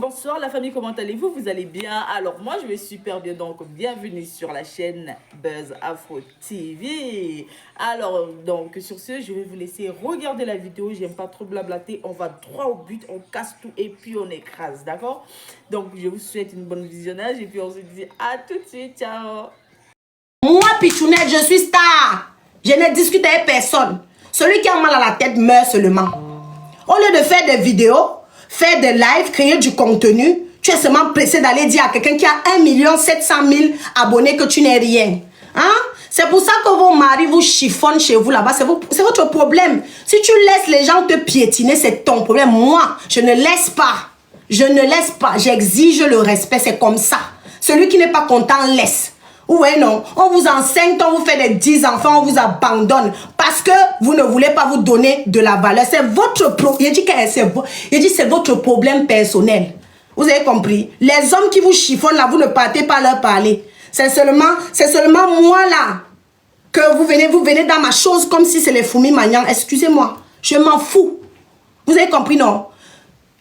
Bonsoir la famille, comment allez-vous? Vous allez bien? Alors moi je vais super bien, donc bienvenue sur la chaîne Buzz Afro TV. Alors donc sur ce, je vais vous laisser regarder la vidéo, j'aime pas trop blablater, on va droit au but, on casse tout et puis on écrase, d'accord? Donc je vous souhaite une bonne visionnage et puis on se dit à tout de suite, ciao! Moi Pichounette, je suis star, je ne discute avec personne. Celui qui a mal à la tête meurt seulement. Au lieu de faire des vidéos, faire des lives, créer du contenu, tu es seulement pressé d'aller dire à quelqu'un qui a 1 700 000 abonnés que tu n'es rien. Hein? C'est pour ça que vos maris vous chiffonnent chez vous là-bas. C'est votre problème. Si tu laisses les gens te piétiner, c'est ton problème. Moi, je ne laisse pas. Je ne laisse pas. J'exige le respect. C'est comme ça. Celui qui n'est pas content laisse. Ouais, non. On vous enseigne, on vous fait des 10 enfants, on vous abandonne. Parce que vous ne voulez pas vous donner de la valeur. C'est votre problème. Il dit c'est votre problème personnel. Vous avez compris? Les hommes qui vous chiffonnent là, vous ne partez pas leur parler. C'est seulement moi là que vous venez dans ma chose comme si c'est les fourmis magnans. Excusez-moi. Je m'en fous. Vous avez compris, non?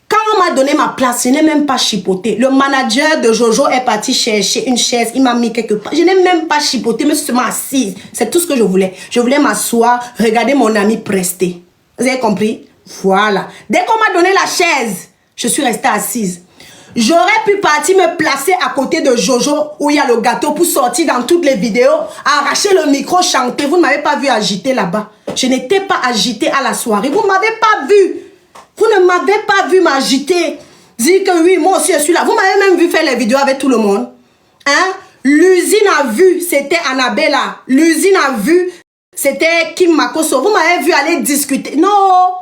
Quand on m'a donné ma place, je n'ai même pas chipoté. Le manager de Jojo est parti chercher une chaise. Il m'a mis quelque part. Je n'ai même pas chipoté, mais seulement assise. C'est tout ce que je voulais. Je voulais m'asseoir, regarder mon ami prester. Vous avez compris? Voilà. Dès qu'on m'a donné la chaise, je suis restée assise. J'aurais pu partir me placer à côté de Jojo où il y a le gâteau pour sortir dans toutes les vidéos, arracher le micro, chanter. Vous ne m'avez pas vu agiter là-bas. Je n'étais pas agitée à la soirée. Vous ne m'avez pas vu. Vous ne m'avez pas vu m'agiter. Dire que oui, moi aussi je suis là. Vous m'avez même vu faire les vidéos avec tout le monde. Hein? L'usine a vu, c'était Annabella. L'usine a vu, c'était Kim Makoso. Vous m'avez vu aller discuter. Non,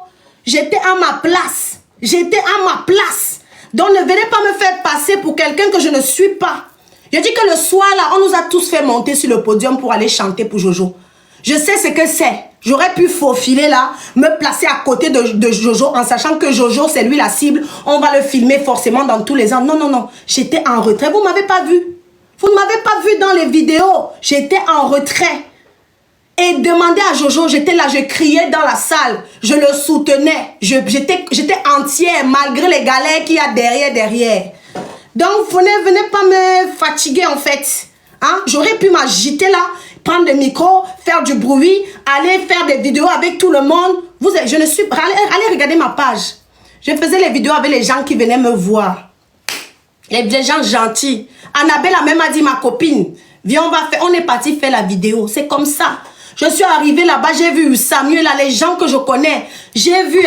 j'étais à ma place. J'étais à ma place. Donc ne venez pas me faire passer pour quelqu'un que je ne suis pas. Je dis que le soir là, on nous a tous fait monter sur le podium pour aller chanter pour Jojo. Je sais ce que c'est. J'aurais pu faufiler là, me placer à côté de Jojo en sachant que Jojo, c'est lui la cible. On va le filmer forcément dans tous les ans. Non, non, non. J'étais en retrait. Vous ne m'avez pas vu. Vous ne m'avez pas vu dans les vidéos. J'étais en retrait. Et demandez à Jojo, j'étais là, je criais dans la salle. Je le soutenais. J'étais entière malgré les galères qu'il y a derrière. Donc, venez pas me fatiguer en fait. Hein? J'aurais pu m'agiter là, prendre le micro, faire du bruit, aller faire des vidéos avec tout le monde. Allez regarder ma page. Je faisais les vidéos avec les gens qui venaient me voir. Les gens gentils. Annabelle a même dit, ma copine, viens, on est parti faire la vidéo. C'est comme ça. Je suis arrivée là-bas, j'ai vu Samuel, là, les gens que je connais. J'ai vu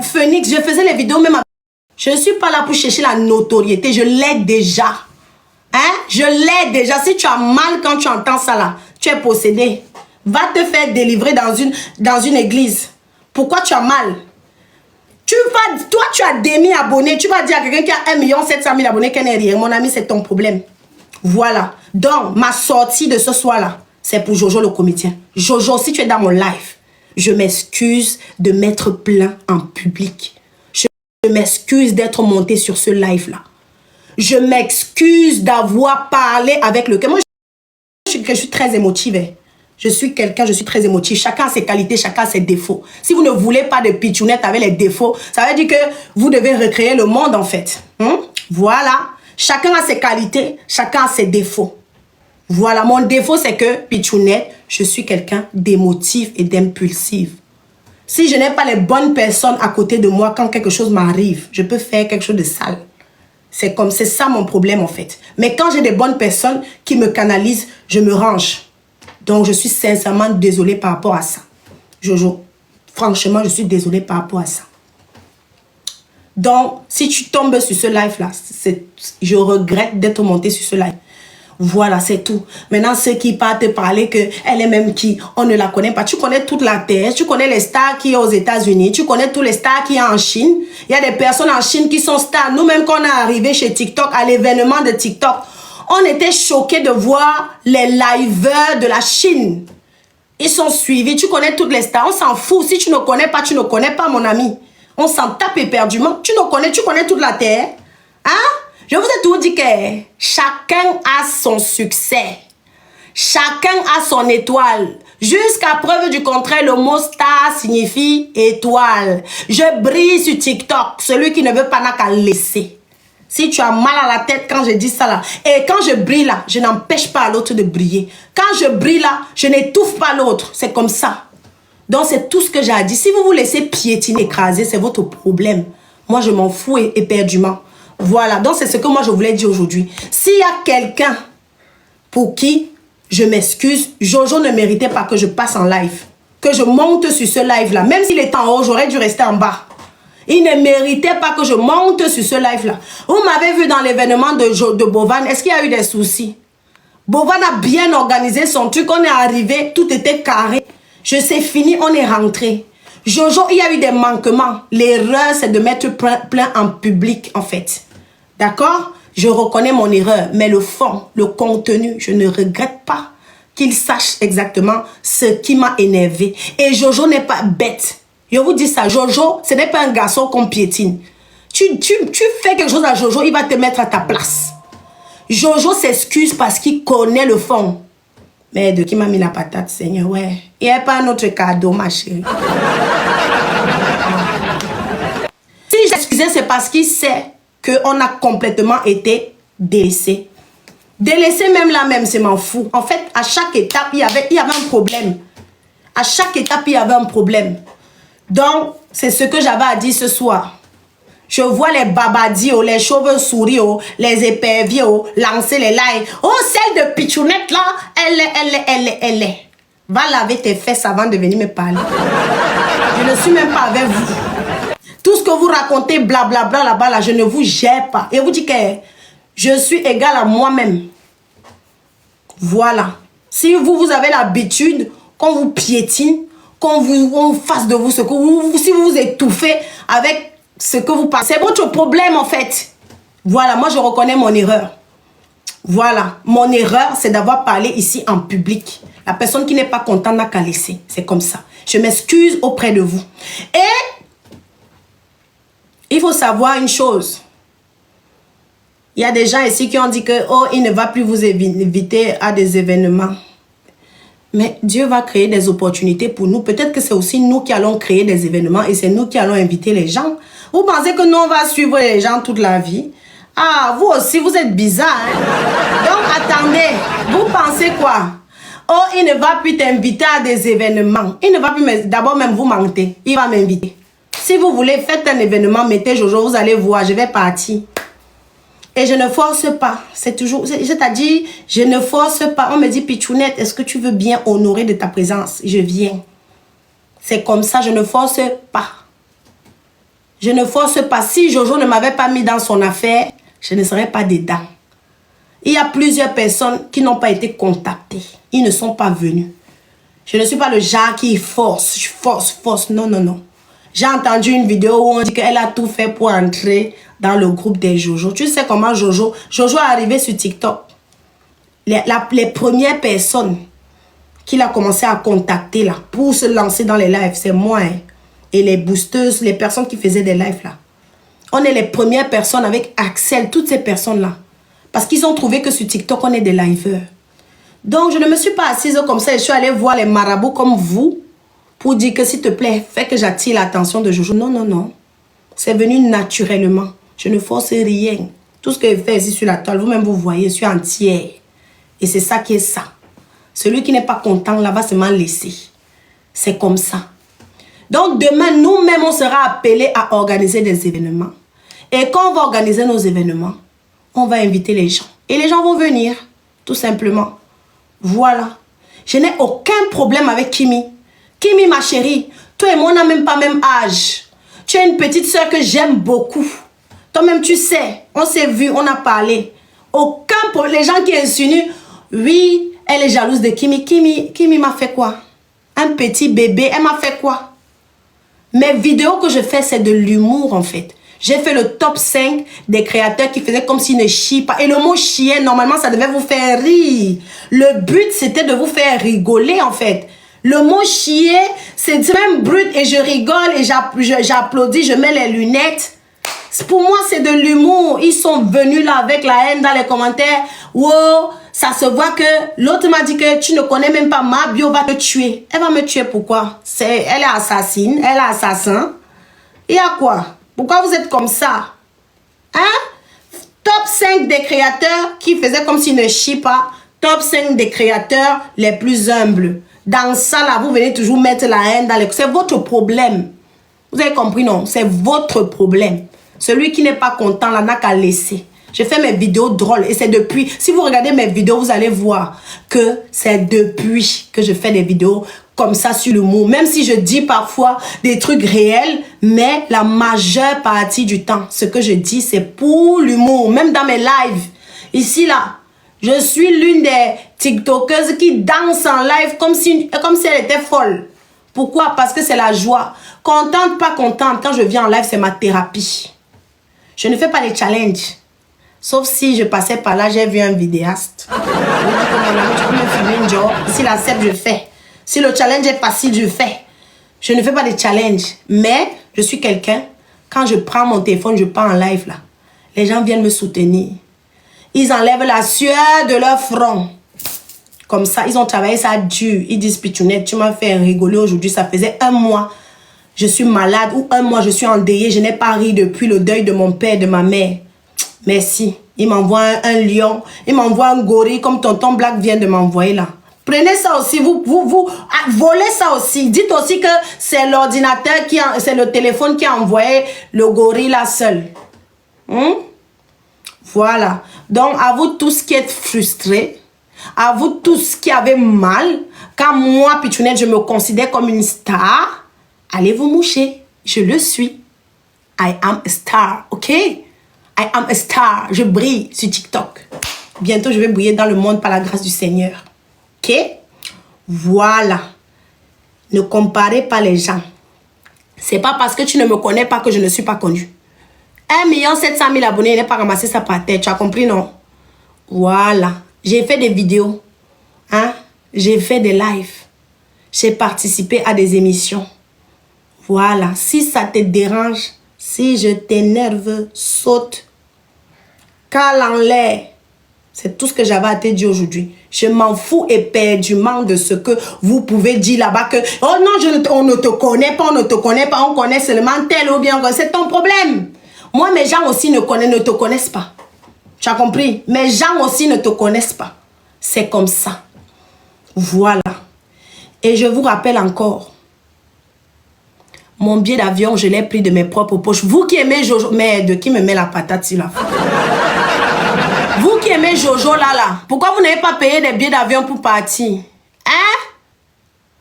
Phoenix, je faisais les vidéos même. Je ne suis pas là pour chercher la notoriété, je l'ai déjà. Hein? Je l'ai déjà. Si tu as mal quand tu entends ça là, tu es possédé. Va te faire délivrer dans une église. Pourquoi tu as mal? Toi, tu as des 1000 abonnés. Tu vas dire à quelqu'un qui a 1 700 000 abonnés qu'elle n'est rien. Mon ami, c'est ton problème. Voilà. Donc, ma sortie de ce soir-là, c'est pour Jojo le comédien. Jojo, si tu es dans mon live, je m'excuse de m'être plaint en public. Je m'excuse d'être monté sur ce live-là. Je m'excuse d'avoir parlé avec le cœur. Moi, je suis très émotive. Je suis très émotive. Chacun a ses qualités, chacun a ses défauts. Si vous ne voulez pas de pitchounette avec les défauts, ça veut dire que vous devez recréer le monde en fait. Voilà. Chacun a ses qualités, chacun a ses défauts. Voilà. Mon défaut, c'est que pitchounette, je suis quelqu'un d'émotif et d'impulsif. Si je n'ai pas les bonnes personnes à côté de moi, quand quelque chose m'arrive, je peux faire quelque chose de sale. C'est ça mon problème en fait. Mais quand j'ai des bonnes personnes qui me canalisent, je me range. Donc je suis sincèrement désolée par rapport à ça. Jojo, franchement, je suis désolée par rapport à ça. Donc, si tu tombes sur ce live-là, je regrette d'être montée sur ce live. Voilà, c'est tout. Maintenant, ceux qui partent te parler qu'elle est même qui, on ne la connaît pas. Tu connais toute la terre. Tu connais les stars qui sont aux États-Unis. Tu connais tous les stars qui sont en Chine. Il y a des personnes en Chine qui sont stars. Nous-mêmes, quand on est arrivé chez TikTok, à l'événement de TikTok, on était choqués de voir les liveurs de la Chine. Ils sont suivis. Tu connais toutes les stars. On s'en fout. Si tu ne connais pas, tu ne connais pas, mon ami. On s'en tape éperdument. Tu connais toute la terre. Hein? Je vous ai tout dit que chacun a son succès. Chacun a son étoile. Jusqu'à preuve du contraire, le mot star signifie étoile. Je brille sur TikTok. Celui qui ne veut pas n'a qu'à laisser. Si tu as mal à la tête quand je dis ça là, et quand je brille là, je n'empêche pas l'autre de briller. Quand je brille là, je n'étouffe pas l'autre. C'est comme ça. Donc c'est tout ce que j'ai à dire. Si vous vous laissez piétiner, écraser, c'est votre problème. Moi je m'en fous éperdument. Voilà, donc c'est ce que moi je voulais dire aujourd'hui. S'il y a quelqu'un pour qui je m'excuse, Jojo ne méritait pas que je passe en live. Que je monte sur ce live là. Même s'il est en haut, j'aurais dû rester en bas. Il ne méritait pas que je monte sur ce live-là. Vous m'avez vu dans l'événement de Bovan. Est-ce qu'il y a eu des soucis? Bovan a bien organisé son truc. On est arrivé, tout était carré. Je sais fini, on est rentré. Jojo, il y a eu des manquements. L'erreur, c'est de mettre plein en public, en fait. D'accord? Je reconnais mon erreur. Mais le fond, le contenu, je ne regrette pas qu'il sache exactement ce qui m'a énervé. Et Jojo n'est pas bête. Je vous dis ça, Jojo, ce n'est pas un garçon qu'on piétine. Tu fais quelque chose à Jojo, il va te mettre à ta place. Jojo s'excuse parce qu'il connaît le fond. Mais de qui m'a mis la patate, Seigneur, ouais. Il n'y a pas un autre cadeau, ma chérie. Si j'excusais, c'est parce qu'il sait qu'on a complètement été délaissé. Délaissé même là même, c'est m'en fou. En fait, à chaque étape, il y avait un problème. À chaque étape, il y avait un problème. Donc, c'est ce que j'avais à dire ce soir. Je vois les babadios, les cheveux souris, les éperviers, lancer les likes. Oh, celle de Pichounette là, elle est. Va laver tes fesses avant de venir me parler. Je ne suis même pas avec vous. Tout ce que vous racontez, blablabla là-bas, là, je ne vous gère pas. Et vous dites que je suis égale à moi-même. Voilà. Si vous avez l'habitude qu'on vous piétine, qu'on fasse de vous ce que si vous vous étouffez avec ce que vous pensez, c'est votre problème en fait. Voilà, moi je reconnais mon erreur. Voilà, mon erreur c'est d'avoir parlé ici en public. La personne qui n'est pas contente n'a qu'à laisser. C'est comme ça. Je m'excuse auprès de vous. Et il faut savoir une chose. Il y a des gens ici qui ont dit que oh, il ne va plus vous inviter à des événements. Mais Dieu va créer des opportunités pour nous. Peut-être que c'est aussi nous qui allons créer des événements et c'est nous qui allons inviter les gens. Vous pensez que nous, on va suivre les gens toute la vie? Ah, vous aussi, vous êtes bizarre. Hein? Donc, attendez. Vous pensez quoi? Oh, il ne va plus t'inviter à des événements. Il ne va plus, d'abord même vous mentir. Il va m'inviter. Si vous voulez, faites un événement, mettez Jojo, vous allez voir, je vais partir. Et je ne force pas. C'est toujours, c'est-à-dire, je ne force pas. On me dit, Pichounette, est-ce que tu veux bien honorer de ta présence? Je viens. C'est comme ça, je ne force pas. Je ne force pas. Si Jojo ne m'avait pas mis dans son affaire, je ne serais pas dedans. Il y a plusieurs personnes qui n'ont pas été contactées. Ils ne sont pas venus. Je ne suis pas le genre qui force. Je force. Non, non, non. J'ai entendu une vidéo où on dit qu'elle a tout fait pour entrer dans le groupe des Jojo. Tu sais comment Jojo est arrivé sur TikTok. Les premières personnes qu'il a commencé à contacter là pour se lancer dans les lives, c'est moi. Hein. Et les boosters, les personnes qui faisaient des lives là. On est les premières personnes avec Axel, toutes ces personnes là. Parce qu'ils ont trouvé que sur TikTok, on est des liveurs. Donc, je ne me suis pas assise comme ça et je suis allée voir les marabouts comme vous pour dire que s'il te plaît, fais que j'attire l'attention de Jojo. Non, non, non. C'est venu naturellement. Je ne force rien. Tout ce que je fais ici sur la toile, vous-même vous voyez, je suis entière. Et c'est ça qui est ça. Celui qui n'est pas content, là, va seulement laisser. C'est comme ça. Donc demain, nous-mêmes, on sera appelés à organiser des événements. Et quand on va organiser nos événements, on va inviter les gens. Et les gens vont venir, tout simplement. Voilà. Je n'ai aucun problème avec Kimi. Kimi, ma chérie, toi et moi, on n'a même pas même âge. Tu es une petite soeur que j'aime beaucoup. Toi-même, tu sais, on s'est vu, on a parlé. Aucun problème. Les gens qui insinuent, oui, elle est jalouse de Kimi. Kimi m'a fait quoi? Un petit bébé, elle m'a fait quoi? Mes vidéos que je fais, c'est de l'humour en fait. J'ai fait le top 5 des créateurs qui faisaient comme s'ils ne chient pas. Et le mot chier, normalement, ça devait vous faire rire. Le but, c'était de vous faire rigoler en fait. Le mot chier, c'est même brut et je rigole et j'applaudis, je mets les lunettes. Pour moi, c'est de l'humour. Ils sont venus là avec la haine dans les commentaires. Wow, ça se voit que l'autre m'a dit que tu ne connais même pas ma bio, va te tuer. Elle va me tuer pourquoi? Elle est assassine, elle est assassin. Il y a quoi? Pourquoi vous êtes comme ça? Hein? 5 des créateurs qui faisaient comme s'ils ne chient pas. Top 5 des créateurs les plus humbles. Dans ça, là, vous venez toujours mettre la haine dans les... C'est votre problème. Vous avez compris, non? C'est votre problème. Celui qui n'est pas content, là, n'a qu'à laisser. Je fais mes vidéos drôles et c'est depuis... Si vous regardez mes vidéos, vous allez voir que c'est depuis que je fais des vidéos comme ça sur l'humour. Même si je dis parfois des trucs réels, mais la majeure partie du temps, ce que je dis, c'est pour l'humour. Même dans mes lives. Ici, là, je suis l'une des TikTokeuses qui danse en live comme si elle était folle. Pourquoi? Parce que c'est la joie. Contente, pas contente, quand je viens en live, c'est ma thérapie. Je ne fais pas les challenges. Sauf si je passais par là, j'ai vu un vidéaste. Tu peux me filmer une job. Si la cèpe, je fais. Si le challenge est facile, je fais. Je ne fais pas de challenge. Mais je suis quelqu'un, quand je prends mon téléphone, je pars en live là. Les gens viennent me soutenir. Ils enlèvent la sueur de leur front. Comme ça, ils ont travaillé ça dur. Ils disent, Pichounette, tu m'as fait rigoler aujourd'hui. Ça faisait 1 mois. Je suis malade ou 1 mois, je suis endeuillée. Je n'ai pas ri depuis le deuil de mon père et de ma mère. Merci. Il m'envoie un lion. Il m'envoie un gorille comme tonton Black vient de m'envoyer là. Prenez ça aussi. Vous volez ça aussi. Dites aussi que c'est l'ordinateur c'est le téléphone qui a envoyé le gorille là seul. Voilà. Donc, à vous tous qui êtes frustrés, à vous tous qui avez mal, quand moi, Pichounette, je me considère comme une star, allez vous moucher. Je le suis. I am a star, ok? I am a star. Je brille sur TikTok. Bientôt, je vais briller dans le monde par la grâce du Seigneur. Ok? Voilà. Ne comparez pas les gens. C'est pas parce que tu ne me connais pas que je ne suis pas connu. 1 700 000 abonnés, il n'est pas ramassé ça par terre. Tu as compris, non? Voilà. J'ai fait des vidéos. Hein? J'ai fait des lives. J'ai participé à des émissions. Voilà. Si ça te dérange, si je t'énerve, saute. Cale en l'air. C'est tout ce que j'avais à te dire aujourd'hui. Je m'en fous éperdument de ce que vous pouvez dire là-bas que « Oh non, on ne te connaît pas, on ne te connaît pas, on connaît seulement tel ou bien... » C'est ton problème. Moi, mes gens aussi ne te connaissent pas. Tu as compris? Mes gens aussi ne te connaissent pas. C'est comme ça. Voilà. Et je vous rappelle encore, mon billet d'avion, je l'ai pris de mes propres poches. Vous qui aimez Jojo, merde, qui me met la patate sur la fin. Vous qui aimez Jojo là, pourquoi vous n'avez pas payé des billets d'avion pour partir? Hein?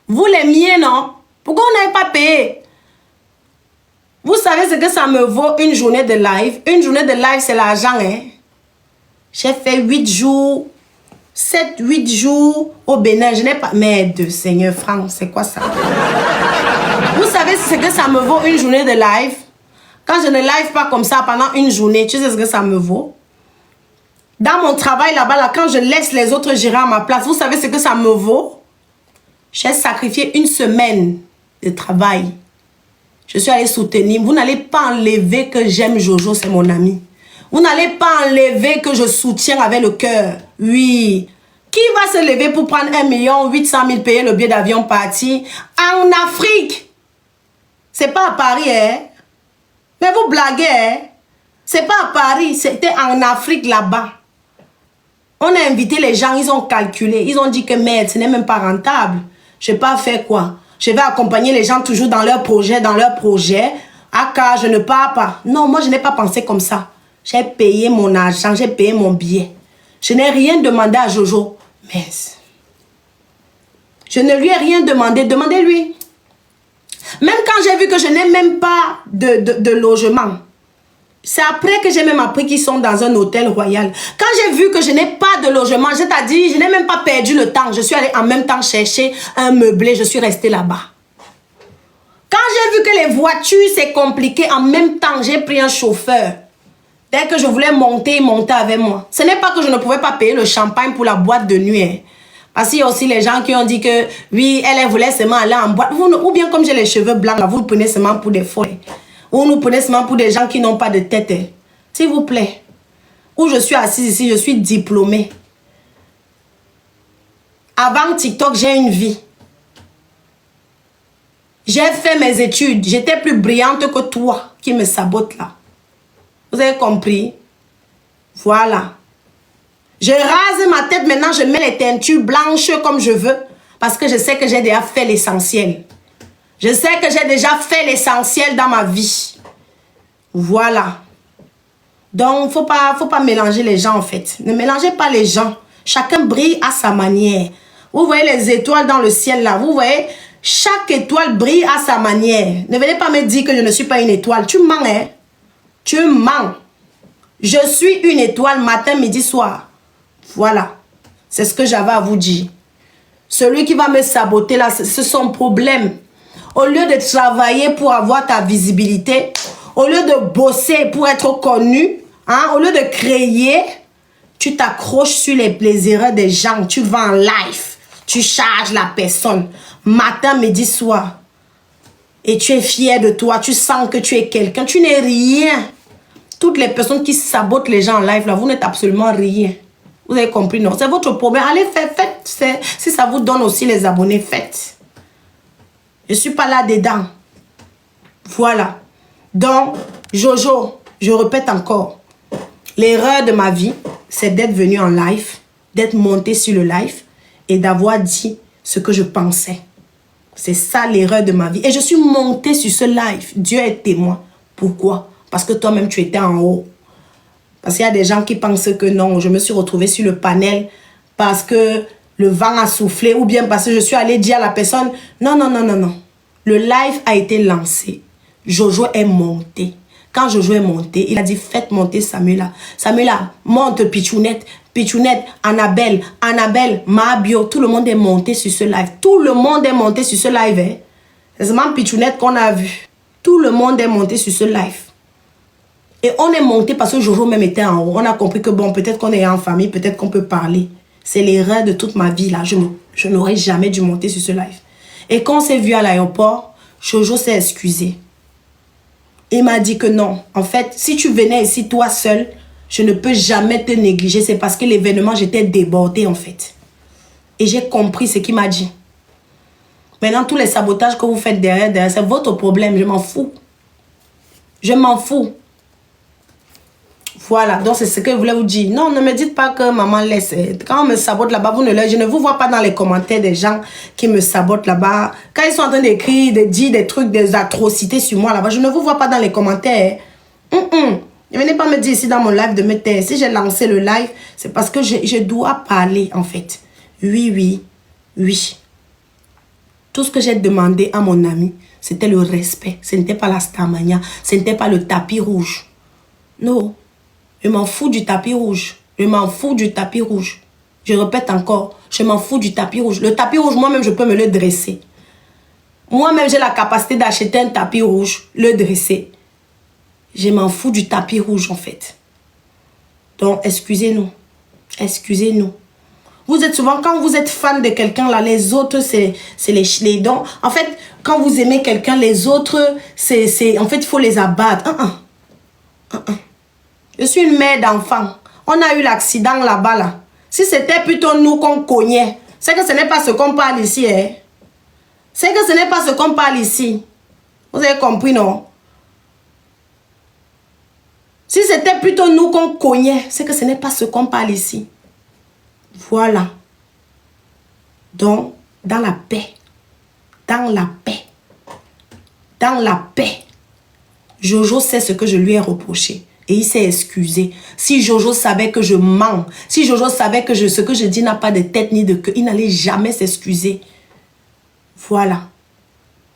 Vous l'aimiez, non? Pourquoi vous n'avez pas payé? Vous savez ce que ça me vaut une journée de live? Une journée de live, c'est l'argent, hein? J'ai fait 8 jours, 7-8 jours au Bénin. Je n'ai pas... Merde, Seigneur Franck, c'est quoi ça? Vous savez ce que ça me vaut une journée de live? Quand je ne live pas comme ça pendant une journée, tu sais ce que ça me vaut? Dans mon travail là-bas, là, quand je laisse les autres gérer à ma place, vous savez ce que ça me vaut? J'ai sacrifié 1 semaine de travail. Je suis allée soutenir. Vous n'allez pas enlever que j'aime Jojo, c'est mon ami. Vous n'allez pas enlever que je soutiens avec le cœur. Oui. Qui va se lever pour prendre 1 800 000 payer le billet d'avion parti en Afrique? C'est pas à Paris, hein? Mais vous blaguez, hein? C'est pas à Paris, c'était en Afrique là-bas. On a invité les gens, ils ont calculé. Ils ont dit que merde, ce n'est même pas rentable. Je n'ai pas fait quoi? Je vais accompagner les gens toujours dans leur projet, Ah, car je ne pars pas. Non, moi, je n'ai pas pensé comme ça. J'ai payé mon argent, j'ai payé mon billet. Je n'ai rien demandé à Jojo. Mais je ne lui ai rien demandé. Demandez-lui. Même quand j'ai vu que je n'ai même pas de logement. C'est après que j'ai même appris qu'ils sont dans un hôtel royal. Quand j'ai vu que je n'ai pas de logement, c'est-à-dire, je n'ai même pas perdu le temps. Je suis allée en même temps chercher un meublé. Je suis restée là-bas. Quand j'ai vu que les voitures, c'est compliqué, en même temps, j'ai pris un chauffeur. Dès que je voulais monter, il montait avec moi. Ce n'est pas que je ne pouvais pas payer le champagne pour la boîte de nuit. Hein. Parce qu'il y a aussi les gens qui ont dit que, oui, elle voulait seulement aller en boîte. Ou bien comme j'ai les cheveux blancs, là, vous le prenez seulement pour des folles. Ou nous prenez seulement pour des gens qui n'ont pas de tête. Hein. S'il vous plaît. Où je suis assise ici, je suis diplômée. Avant TikTok, j'ai une vie. J'ai fait mes études. J'étais plus brillante que toi qui me sabote là. Vous avez compris? Voilà. Je rase ma tête maintenant, je mets les teintures blanches comme je veux. Parce que je sais que j'ai déjà fait l'essentiel. Je sais que j'ai déjà fait l'essentiel dans ma vie. Voilà. Donc, faut pas mélanger les gens en fait. Ne mélangez pas les gens. Chacun brille à sa manière. Vous voyez les étoiles dans le ciel là. Vous voyez, chaque étoile brille à sa manière. Ne venez pas me dire que je ne suis pas une étoile. Tu mens, hein? Tu mens. Je suis une étoile matin, midi, soir. Voilà. C'est ce que j'avais à vous dire. Celui qui va me saboter là, c'est son problème. Au lieu de travailler pour avoir ta visibilité, au lieu de bosser pour être connu, hein, au lieu de créer, tu t'accroches sur les plaisirs des gens. Tu vas en live. Tu charges la personne. Matin, midi, soir. Et tu es fier de toi. Tu sens que tu es quelqu'un. Tu n'es rien. Toutes les personnes qui sabotent les gens en live, là, vous n'êtes absolument rien. Vous avez compris, non? C'est votre problème. Allez, faites. Si ça vous donne aussi les abonnés, faites. Je ne suis pas là-dedans. Voilà. Donc, Jojo, je répète encore. L'erreur de ma vie, c'est d'être venu en live, d'être monté sur le live et d'avoir dit ce que je pensais. C'est ça l'erreur de ma vie. Et je suis montée sur ce live. Dieu est témoin. Pourquoi? Parce que toi-même, tu étais en haut. Parce qu'il y a des gens qui pensent que non, je me suis retrouvée sur le panel parce que le vent a soufflé ou bien parce que je suis allée dire à la personne, non. Le live a été lancé. Jojo est monté. Quand Jojo est monté, il a dit, faites monter Samuela. Samuela, monte Pichounette. Pichounette, Annabelle, Mabio. Tout le monde est monté sur ce live. Tout le monde est monté sur ce live. Hein? C'est seulement Pichounette qu'on a vu. Tout le monde est monté sur ce live. Et on est monté parce que Jojo même était en haut. On a compris que bon, peut-être qu'on est en famille, peut-être qu'on peut parler. C'est l'erreur de toute ma vie là. Je n'aurais jamais dû monter sur ce live. Et quand on s'est vu à l'aéroport, Jojo s'est excusé. Il m'a dit que non. En fait, si tu venais ici toi seul, je ne peux jamais te négliger. C'est parce que l'événement, j'étais débordée en fait. Et j'ai compris ce qu'il m'a dit. Maintenant, tous les sabotages que vous faites derrière, c'est votre problème. Je m'en fous. Je m'en fous. Voilà, donc c'est ce que je voulais vous dire. Non, ne me dites pas que maman laisse. Quand on me sabote là-bas, je ne vous vois pas dans les commentaires des gens qui me sabotent là-bas. Quand ils sont en train d'écrire, de dire des trucs, des atrocités sur moi là-bas, je ne vous vois pas dans les commentaires. Ne venez pas me dire ici dans mon live de me taire. Si j'ai lancé le live, c'est parce que je dois parler en fait. Oui. Tout ce que j'ai demandé à mon ami, c'était le respect. Ce n'était pas la starmania. Ce n'était pas le tapis rouge. Non. Je m'en fous du tapis rouge. Je m'en fous du tapis rouge. Je répète encore, je m'en fous du tapis rouge. Le tapis rouge, moi-même, je peux me le dresser. Moi-même, j'ai la capacité d'acheter un tapis rouge, le dresser. Je m'en fous du tapis rouge, en fait. Donc, excusez-nous. Excusez-nous. Vous êtes souvent, quand vous êtes fan de quelqu'un, là, les autres, c'est les dons. En fait, quand vous aimez quelqu'un, les autres, en fait, il faut les abattre. Je suis une mère d'enfant. On a eu l'accident là-bas, là. Si c'était plutôt nous qu'on cognait, c'est que ce n'est pas ce qu'on parle ici, hein. C'est que ce n'est pas ce qu'on parle ici. Vous avez compris, non? Si c'était plutôt nous qu'on cognait, c'est que ce n'est pas ce qu'on parle ici. Voilà. Donc, dans la paix. Dans la paix. Dans la paix. Jojo sait ce que je lui ai reproché. Et il s'est excusé. Si Jojo savait que je mens, si Jojo savait que ce que je dis n'a pas de tête ni de queue, il n'allait jamais s'excuser. Voilà.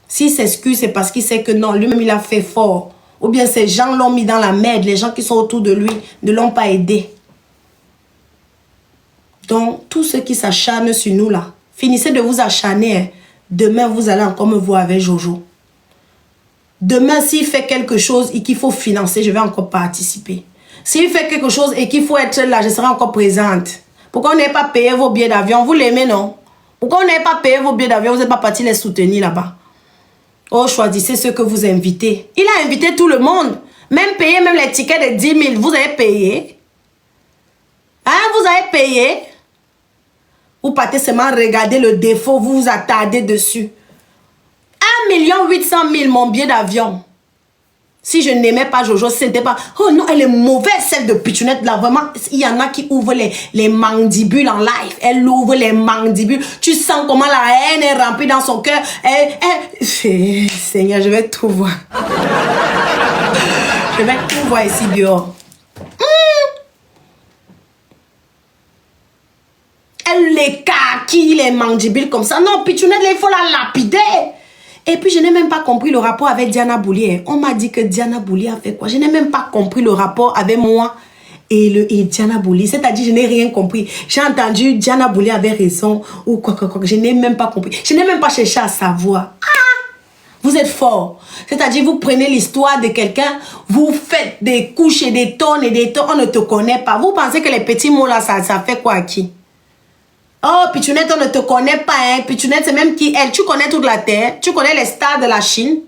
S'il s'excuse, c'est parce qu'il sait que non, lui-même il a fait fort. Ou bien ces gens l'ont mis dans la merde. Les gens qui sont autour de lui ne l'ont pas aidé. Donc, tous ceux qui s'acharnent sur nous là, finissez de vous acharner. Hein. Demain, vous allez encore me voir avec Jojo. Demain, s'il fait quelque chose et qu'il faut financer, je vais encore participer. S'il fait quelque chose et qu'il faut être là, je serai encore présente. Pourquoi on n'est pas payé vos billets d'avion? Vous l'aimez, non? Pourquoi on n'est pas payé vos billets d'avion? Vous n'êtes pas parti les soutenir là-bas. Oh, choisissez ceux que vous invitez. Il a invité tout le monde. Même payé, même les tickets de 10 000. Vous avez payé. Hein, vous avez payé. Vous partez seulement regarder le défaut, vous vous attardez dessus. 1 800 000 mon billet d'avion. Si je n'aimais pas Jojo, c'était pas... Oh non, elle est mauvaise, celle de Pichounette, là. Vraiment, il y en a qui ouvrent les mandibules en live. Elle ouvre les mandibules. Tu sens comment la haine est remplie dans son cœur. Seigneur, je vais tout voir. Je vais tout voir ici dehors. Elle les kaki, les mandibules comme ça. Non, Pichounette, il faut la lapider. Et puis, je n'ai même pas compris le rapport avec Diana Boulier. On m'a dit que Diana Boulier a fait quoi? Je n'ai même pas compris le rapport avec moi et Diana Boulier. C'est-à-dire, je n'ai rien compris. J'ai entendu Diana Boulier avait raison ou quoi. Je n'ai même pas compris. Je n'ai même pas cherché à savoir. Ah! Vous êtes fort. C'est-à-dire, vous prenez l'histoire de quelqu'un, vous faites des couches et des tonnes, on ne te connaît pas. Vous pensez que les petits mots là, ça fait quoi à qui? Oh, Pichounette, on ne te connaît pas, hein. Pichounette, c'est même qui elle. Tu connais toute la terre. Tu connais les stars de la Chine.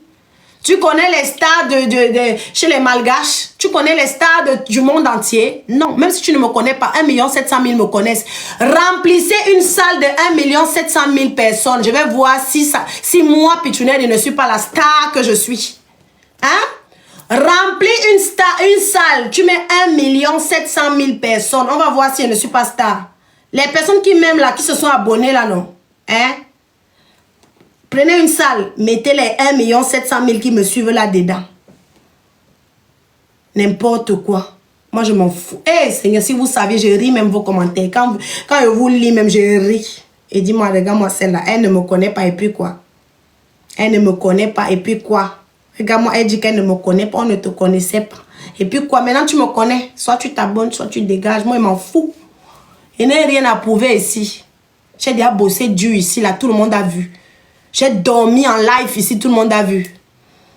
Tu connais les stars chez les Malgaches. Tu connais les stars du monde entier. Non, même si tu ne me connais pas, 1 700 000 me connaissent. Remplissez une salle de 1 700 000 personnes. Je vais voir si moi, Pichounette, je ne suis pas la star que je suis. Hein? Remplis une salle. Tu mets 1 700 000 personnes. On va voir si je ne suis pas star. Les personnes qui m'aiment là, qui se sont abonnées là, non? Hein? Prenez une salle, mettez les 1 700 000 qui me suivent là-dedans. N'importe quoi. Moi, je m'en fous. Eh, Seigneur, si vous saviez, je ris même vos commentaires. Quand je vous lis, même je ris. Et dis-moi, regarde-moi celle-là. Elle ne me connaît pas et puis quoi? Elle ne me connaît pas et puis quoi? Regarde-moi, elle dit qu'elle ne me connaît pas, on ne te connaissait pas. Et puis quoi? Maintenant, tu me connais. Soit tu t'abonnes, soit tu dégages. Moi, je m'en fous. Il n'y a rien à prouver ici. J'ai déjà bossé dur ici, là, tout le monde a vu. J'ai dormi en live ici, tout le monde a vu.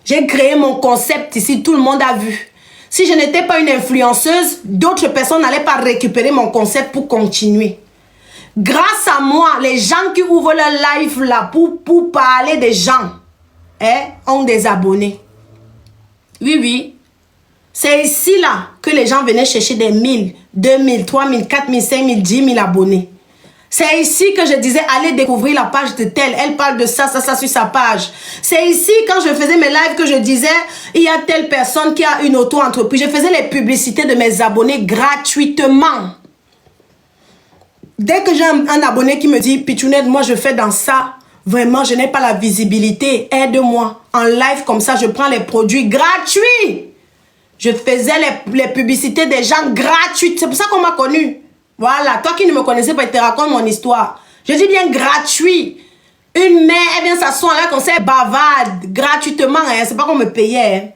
J'ai créé mon concept ici, tout le monde a vu. Si je n'étais pas une influenceuse, d'autres personnes n'allaient pas récupérer mon concept pour continuer. Grâce à moi, les gens qui ouvrent leur live là pour parler des gens, ont des abonnés. Oui, oui. C'est ici là que les gens venaient chercher des 1000, 2000, 3000, 4000, 5000, 10 000 abonnés. C'est ici que je disais, allez découvrir la page de telle. Elle parle de ça sur sa page. C'est ici, quand je faisais mes lives, que je disais, il y a telle personne qui a une auto-entreprise. Je faisais les publicités de mes abonnés gratuitement. Dès que j'ai un abonné qui me dit, Pichounette, moi je fais dans ça. Vraiment, je n'ai pas la visibilité. Aide-moi. En live comme ça, je prends les produits gratuits. Je faisais les publicités des gens gratuites. C'est pour ça qu'on m'a connu. Voilà, toi qui ne me connaissais pas, je te raconte mon histoire. Je dis bien gratuit. Une mère, elle vient s'asseoir là comme ça, elle bavarde gratuitement. Hein. C'est pas qu'on me payait.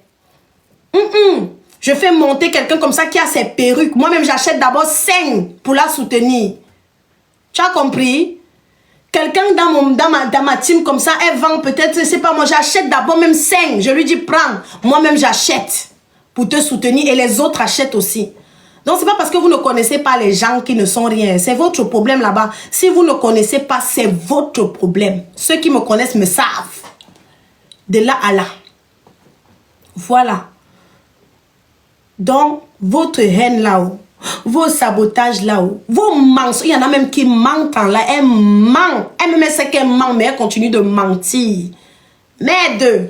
Hein. Je fais monter quelqu'un comme ça qui a ses perruques. Moi-même, j'achète d'abord 5 pour la soutenir. Tu as compris? Quelqu'un dans ma team comme ça, elle vend peut-être, je sais pas moi, j'achète d'abord même 5. Je lui dis, prends. Moi-même, j'achète pour te soutenir et les autres achètent aussi. Donc, c'est pas parce que vous ne connaissez pas les gens qui ne sont rien. C'est votre problème là-bas. Si vous ne connaissez pas, c'est votre problème. Ceux qui me connaissent me savent. De là à là. Voilà. Donc, votre haine là-haut, vos sabotages là-haut, vos mensonges, il y en a même qui mentent en là. Elle ment. Elle me sait qu'elle ment, mais elle continue de mentir. Merde.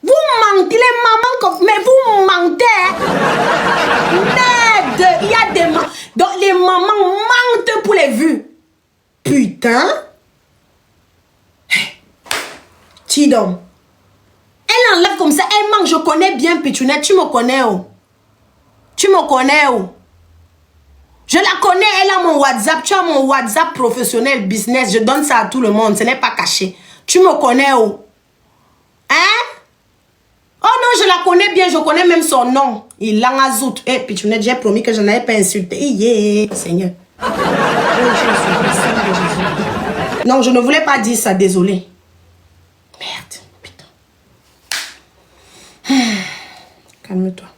Vous mentez, les mamans comme... Mais vous mentez, hein? Merde. Il y a des mamans... Donc, les mamans mentent pour les vues. Putain. Tidon. Elle enlève comme ça, elle manque. Je connais bien Pichounette. Tu me connais, oh. Tu me connais, oh. Je la connais, elle a mon WhatsApp. Tu as mon WhatsApp professionnel business. Je donne ça à tout le monde. Ce n'est pas caché. Tu me connais, oh. Hein? Oh non, je la connais bien, je connais même son nom. Il l'engazout. Eh, Pichounette, j'ai promis que je n'avais pas insulté. Yeah, Seigneur. Non, je ne voulais pas dire ça, désolé. Merde, putain. Calme-toi.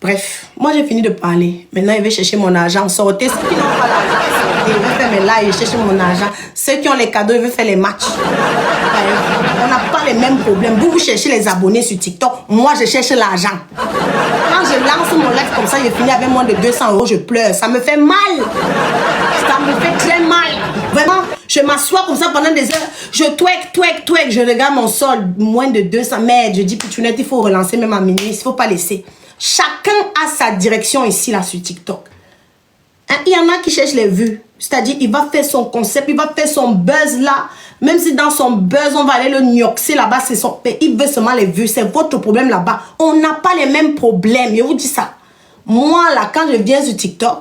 Bref, moi j'ai fini de parler. Maintenant, il va chercher mon argent. Sortez. Ceux qui n'ont pas l'argent, sortez. Il veut faire mes lives, chercher mon argent. Ceux qui ont les cadeaux, ils veulent faire les matchs. On n'a pas les mêmes problèmes. Vous, vous cherchez les abonnés sur TikTok. Moi, je cherche l'argent. Quand je lance mon live comme ça, je finis avec moins de 200 €, je pleure. Ça me fait mal. Ça me fait très mal. Vraiment, Je m'assois comme ça pendant des heures. Je twerk. Je regarde mon sol, moins de 200 mètres. Je dis, Pichounette, il faut relancer même à minuit. Il ne faut pas laisser. Chacun a sa direction ici, là, sur TikTok. Hein, il y en a qui cherchent les vues. C'est-à-dire, il va faire son concept, il va faire son buzz là. Même si dans son buzz, on va aller le gnoxer là-bas, c'est son... Il veut seulement les vues. C'est votre problème là-bas. On n'a pas les mêmes problèmes. Je vous dis ça. Moi, là, quand je viens sur TikTok,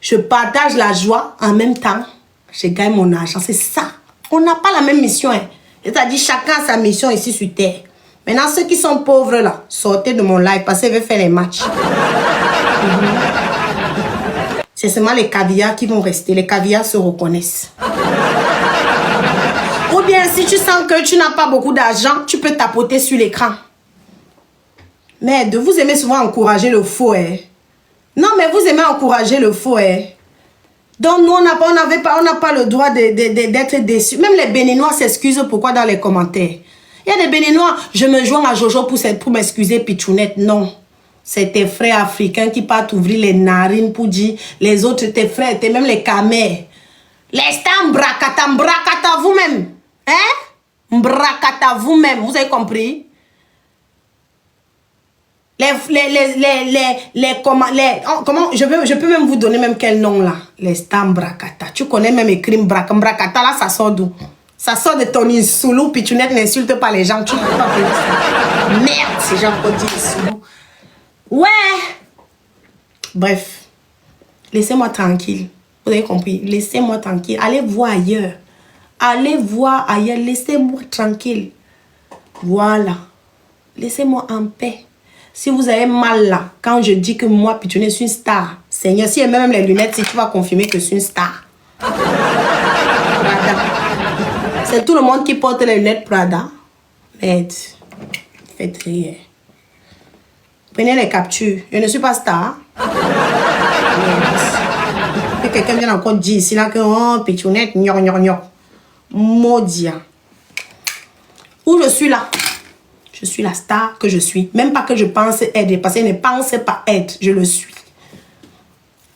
je partage la joie en même temps. Je gagne mon argent. C'est ça. On n'a pas la même mission. Hein. C'est-à-dire, chacun a sa mission ici sur Terre. Maintenant, ceux qui sont pauvres là, sortez de mon live parce qu'ils veulent faire les matchs. C'est seulement les caviars qui vont rester. Les caviars se reconnaissent. Ou bien, si tu sens que tu n'as pas beaucoup d'argent, tu peux tapoter sur l'écran. Mais de vous aimez souvent encourager le faux. Hein. Non, mais vous aimez encourager le faux. Hein. Donc, nous, on n'a pas le droit d'être déçus. Même les Béninois s'excusent pourquoi dans les commentaires. Il y a des Béninois, je me joins à Jojo pour m'excuser, Pichounette. Non. C'est tes frères africains qui partent ouvrir les narines pour dire les autres, tes frères, même les camers. Laisse-toi mbrakata vous-même. Hein? Mbrakata vous-même. Vous avez compris? Comment je peux même vous donner même quel nom là? Les Stambrakata. Tu connais même écrit Mbrakata là, ça sort d'où? Ça sort de ton insoulou, puis tu n'insultes pas les gens. Tu n'as pas fait ça. Merde, ces gens qui disent insoulou. Ouais. Bref. Laissez-moi tranquille. Vous avez compris? Laissez-moi tranquille. Allez voir ailleurs. Allez voir ailleurs. Laissez-moi tranquille. Voilà. Laissez-moi en paix. Si vous avez mal là, quand je dis que moi, puis tu es une star, Seigneur, si elle met même les lunettes, si tu vas confirmer que je suis une star. Prada. C'est tout le monde qui porte les lunettes Prada. Merde. Faites rien. Prenez les captures. Je ne suis pas star. Et quelqu'un vient encore dire ici là que oh, Pichounette, gnon. Maudit. Où je suis là? Je suis la star que je suis. Même pas que je pense être, parce qu'elle ne pense pas être. Je le suis.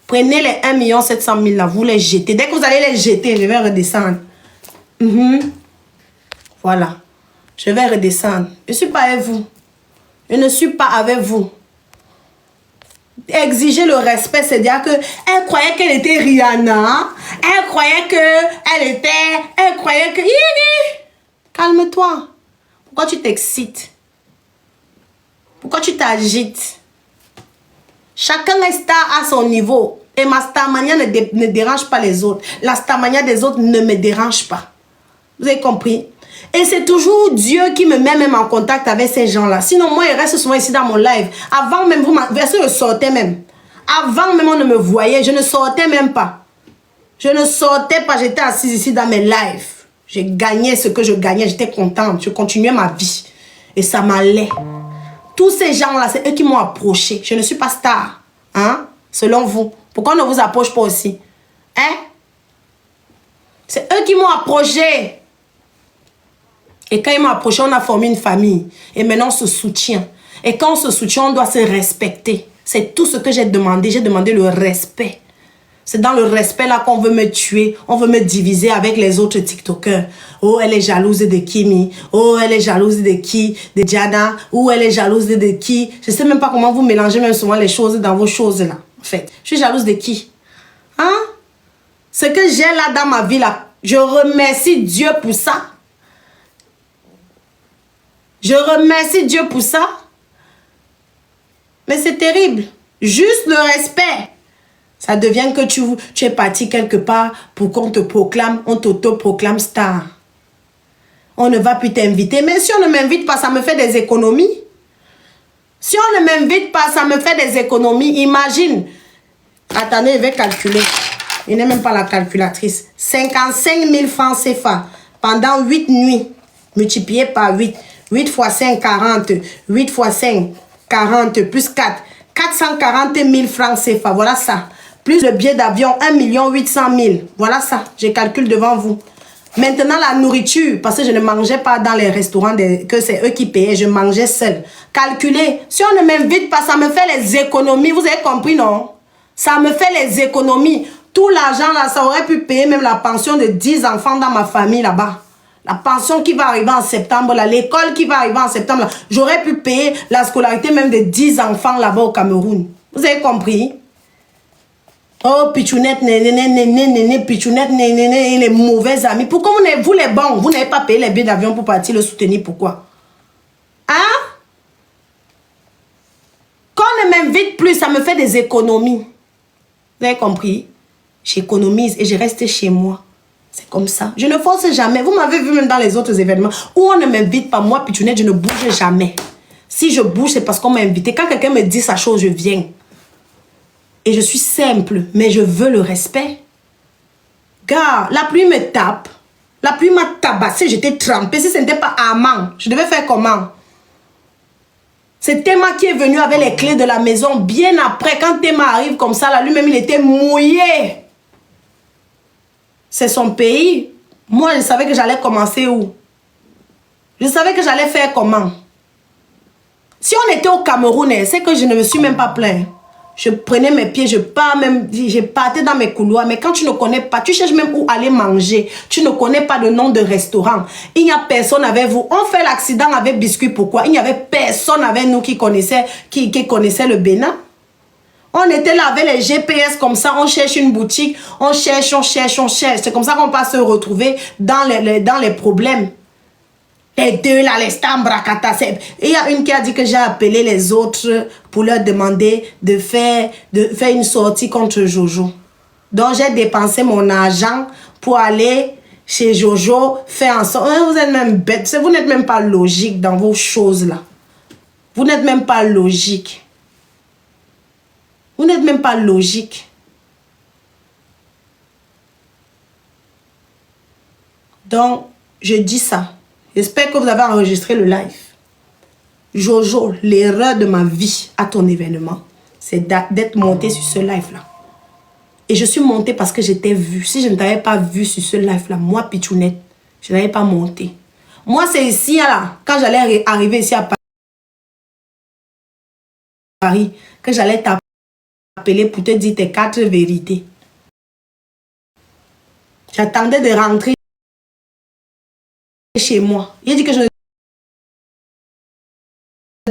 Prenez les 1 700 000 là, vous les jetez. Dès que vous allez les jeter, je vais redescendre. Voilà. Je vais redescendre. Je ne suis pas avec vous. Je ne suis pas avec vous. Exiger le respect, c'est dire que elle croyait qu'elle était Rihanna. Elle croyait que... Calme-toi. Pourquoi tu t'excites? Pourquoi tu t'agites? Chacun est star à son niveau. Et ma starmania ne dérange pas les autres. La starmania des autres ne me dérange pas. Vous avez compris? Et c'est toujours Dieu qui me met même en contact avec ces gens-là. Sinon, moi, ils restent souvent ici dans mon live. Avant même, je sortais même. Avant même, on ne me voyait. Je ne sortais même pas. Je ne sortais pas. J'étais assise ici dans mes lives. J'ai gagné ce que je gagnais. J'étais contente. Je continuais ma vie. Et ça m'allait. Tous ces gens-là, c'est eux qui m'ont approché. Je ne suis pas star. Hein? Selon vous. Pourquoi on ne vous approche pas aussi? Hein? C'est eux qui m'ont approché. Et quand ils m'ont approché, on a formé une famille. Et maintenant, on se soutient. Et quand on se soutient, on doit se respecter. C'est tout ce que j'ai demandé. J'ai demandé le respect. C'est dans le respect là qu'on veut me tuer. On veut me diviser avec les autres TikTokers. Oh, elle est jalouse de Kimi. Oh, elle est jalouse de qui? De Diana. Ou elle est jalouse de qui? Je ne sais même pas comment vous mélangez même souvent les choses dans vos choses là. En fait, je suis jalouse de qui? Hein? Ce que j'ai là dans ma vie là, je remercie Dieu pour ça. Je remercie Dieu pour ça. Mais c'est terrible. Juste le respect. Ça devient que tu es parti quelque part pour qu'on te proclame, on t'auto-proclame star. On ne va plus t'inviter. Mais si on ne m'invite pas, ça me fait des économies. Si on ne m'invite pas, ça me fait des économies. Imagine. Attendez, je vais calculer. Il n'est même pas la calculatrice. 55 000 francs CFA pendant 8 nuits. Multiplié par 8. 8 x 5, 40. 8 x 5, 40. Plus 4. 440 000 francs CFA. Voilà ça. Plus le billet d'avion, 1 800 000. Voilà ça. Je calcule devant vous. Maintenant, la nourriture, parce que je ne mangeais pas dans les restaurants que c'est eux qui payaient. Je mangeais seul. Calculez. Si on ne m'invite pas, ça me fait les économies. Vous avez compris, non? Ça me fait les économies. Tout l'argent là, ça aurait pu payer même la pension de 10 enfants dans ma famille là-bas. La pension qui va arriver en septembre, l'école qui va arriver en septembre, j'aurais pu payer la scolarité même de 10 enfants là-bas au Cameroun. Vous avez compris? Oh, Pichounette, Pichounette, les mauvais amis. Pourquoi vous les bons, vous n'avez pas payé les billets d'avion pour partir le soutenir? Pourquoi? Hein? Quand on ne m'invite plus, ça me fait des économies. Vous avez compris? J'économise et je reste chez moi. C'est comme ça. Je ne force jamais. Vous m'avez vu même dans les autres événements où on ne m'invite pas. Moi, Pichounette, je ne bouge jamais. Si je bouge, c'est parce qu'on m'a invité. Quand quelqu'un me dit sa chose, je viens. Et je suis simple, mais je veux le respect. Gars, la pluie me tape. La pluie m'a tabassé, j'étais trempée. Si ce n'était pas Amant, je devais faire comment? C'est Théma qui est venu avec les clés de la maison bien après. Quand Théma arrive comme ça, là, lui-même, il était mouillé. C'est son pays. Moi, je savais que j'allais commencer où? Je savais que j'allais faire comment? Si on était au Cameroun, c'est que je ne me suis même pas plaint. Je prenais mes pieds, je partais dans mes couloirs. Mais quand tu ne connais pas, tu cherches même où aller manger. Tu ne connais pas le nom de restaurant. Il n'y a personne avec vous. On fait l'accident avec Biscuit. Pourquoi? Il n'y avait personne avec nous qui connaissait le Bénin. On était là avec les GPS comme ça. On cherche une boutique. On cherche. C'est comme ça qu'on va se retrouver dans les problèmes. Les deux là, les stambracata. Et il y a une qui a dit que j'ai appelé les autres pour leur demander de faire une sortie contre Jojo. Donc j'ai dépensé mon argent pour aller chez Jojo faire en sorte. Vous êtes même bête. Vous n'êtes même pas logique dans vos choses là. Vous n'êtes même pas logique. Vous n'êtes même pas logique. Donc, je dis ça. J'espère que vous avez enregistré le live. Jojo, l'erreur de ma vie à ton événement, c'est d'être monté sur ce live-là. Et je suis montée parce que j'étais vue. Si je ne t'avais pas vue sur ce live-là, moi, Pichounette, je n'avais pas monté. Moi, c'est ici, là, quand j'allais arriver ici à Paris, que j'allais t'appeler pour te dire tes 4 vérités. J'attendais de rentrer chez moi. Il a dit que je ne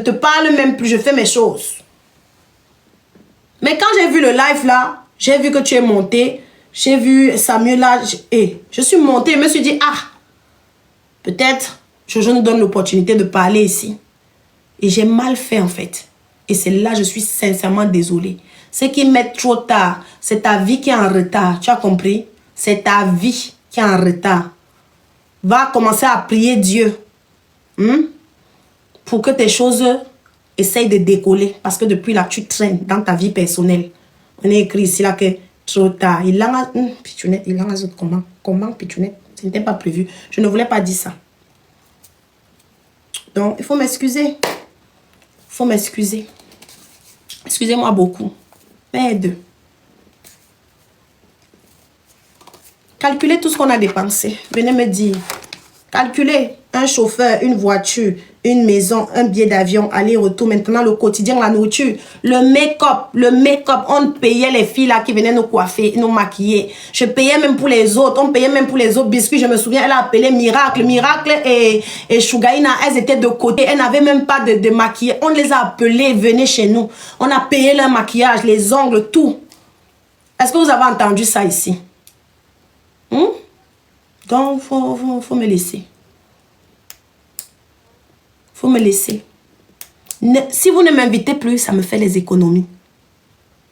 te parle même plus, je fais mes choses. Mais quand j'ai vu le live là, j'ai vu que tu es monté, j'ai vu Samuel là, je suis montée, je me suis dit, ah, peut-être Jojo nous donne l'opportunité de parler ici. Et j'ai mal fait en fait. Et c'est là, je suis sincèrement désolée. Ce qui met trop tard, c'est ta vie qui est en retard, tu as compris? C'est ta vie qui est en retard. Va commencer à prier Dieu. Pour que tes choses essayent de décoller. Parce que depuis là, tu traînes dans ta vie personnelle. On est écrit ici là que trop tard. Il a Pichounette, il a comment Pichounette? Ce n'était pas prévu. Je ne voulais pas dire ça. Donc, il faut m'excuser. Il faut m'excuser. Excusez-moi beaucoup. Merde. Calculez tout ce qu'on a dépensé. Venez me dire. Calculez un chauffeur, une voiture, une maison, un billet d'avion, aller-retour, maintenant le quotidien, la nourriture, le make-up, on payait les filles là qui venaient nous coiffer, nous maquiller. Je payais même pour les autres, on payait même pour les autres biscuits. Je me souviens, elle a appelé Miracle et Sugaina, elles étaient de côté, elles n'avaient même pas de maquillage. On les a appelées, venaient chez nous. On a payé leur maquillage, les ongles, tout. Est-ce que vous avez entendu ça ici? Donc, faut me laisser. Faut me laisser. Si vous ne m'invitez plus, ça me fait les économies.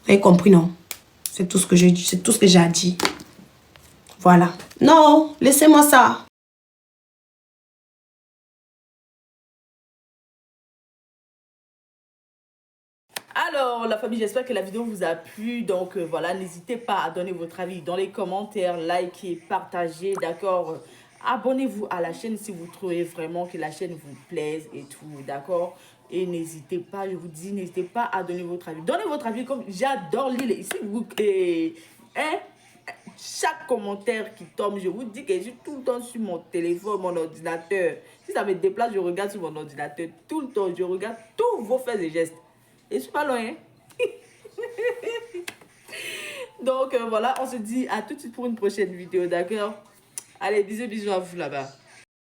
Vous avez compris, non? C'est tout ce que j'ai dit. C'est tout ce que j'ai à dire. Voilà. Non, laissez-moi ça. Alors, la famille, j'espère que la vidéo vous a plu. Donc, voilà, n'hésitez pas à donner votre avis dans les commentaires, likez, partagez, d'accord? Abonnez-vous à la chaîne si vous trouvez vraiment que la chaîne vous plaise et tout, d'accord? Et n'hésitez pas, je vous dis, n'hésitez pas à donner votre avis. Donnez votre avis comme j'adore lire. Ici, vous... chaque commentaire qui tombe, je vous dis que je suis tout le temps sur mon téléphone, mon ordinateur. Si ça me déplace, je regarde sur mon ordinateur tout le temps. Je regarde tous vos faits et gestes. Et je suis pas loin. Donc voilà, on se dit à tout de suite pour une prochaine vidéo, d'accord? Allez, bisous, bisous à vous là-bas.